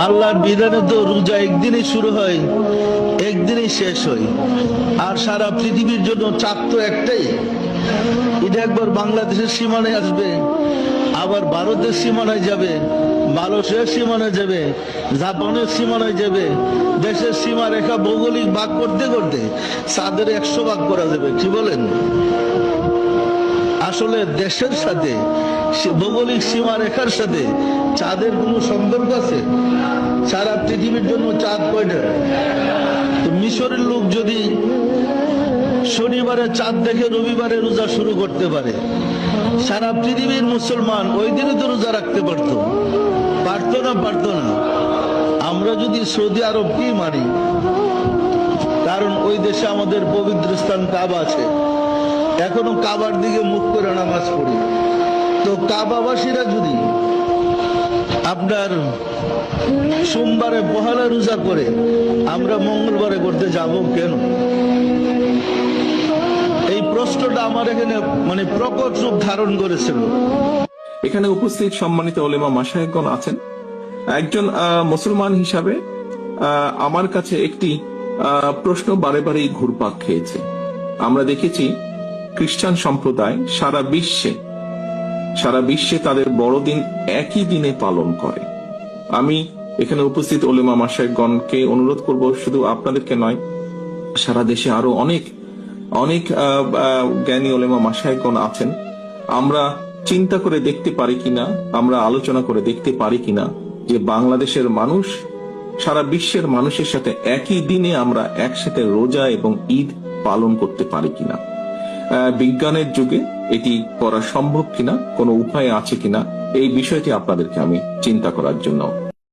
আল্লাহর বিধানে তো রোজা একদিনই শুরু হয়, একদিনই শেষ হয়। আর সারা পৃথিবীর জন্য চাঁদ তো একটাই। এটা একবার বাংলাদেশের সীমানায় আসবে, আবার ভারতের সীমানায় যাবে, মালয়েশিয়ার সীমানায় যাবে, জাপানের সীমানায় যাবে। দেশের সীমা রেখা ভৌগোলিক ভাগ করতে করতে চাঁদের 100 ভাগ করা যাবে। কি বলেন? আসলে দেশের সাথে ভৌগোলিক সীমা রেখার সাথে চাঁদের কোনো সম্পর্ক আছে? সারা পৃথিবীর জন্য চাঁদ কয়টা? তো মিশরের লোক যদি শনিবারে চাঁদ দেখে রবিবারে রোজা শুরু করতে পারে, সারা পৃথিবীর মুসলমান ওই দিনে তো রোজা রাখতে পারতো? পারতো না? পারতো না? আমরা যদি সৌদি আরবকেই মানি, কারণ ওই দেশে আমাদের পবিত্র স্থান কাবা আছে, এখনো কাবার দিকে মুখ করে নামাজ পড়ি। তো কাবাবাসীরা যদি আপনার সোমবারে পহেলা রোজা করে, আমরা মঙ্গলবারে করতে যাব কেন? এই প্রশ্নটা আমার এখানে মানে প্রকট রূপ ধারণ করেছিল। এখানে উপস্থিত সম্মানিত ওলেমা মাশায়েখগণ আছেন। একজন মুসলমান হিসাবে আমার কাছে একটি প্রশ্ন বারে বারেই ঘুরপাক খেয়েছে। আমরা দেখেছি খ্রিস্টান সম্প্রদায় সারা বিশ্বে তাদের বড়দিন একই দিনে পালন করে। আমি এখানে উপস্থিত ওলেমা মাশায়েখগণকে অনুরোধ করব, শুধু আপনাদেরকে নয়, সারা দেশে আরো অনেক জ্ঞানী ওলেমা মাশায়েখগণ আছেন। আমরা চিন্তা করে দেখতে পারি কিনা, আমরা আলোচনা করে দেখতে পারি কিনা যে বাংলাদেশের মানুষ সারা বিশ্বের মানুষের সাথে একই দিনে আমরা একসাথে রোজা এবং ঈদ পালন করতে পারি কিনা। বিজ্ঞানের যুগে এটি করা সম্ভব কিনা, কোনো উপায় আছে কিনা, এই বিষয়টি আপনাদেরকে আমি চিন্তা করার জন্য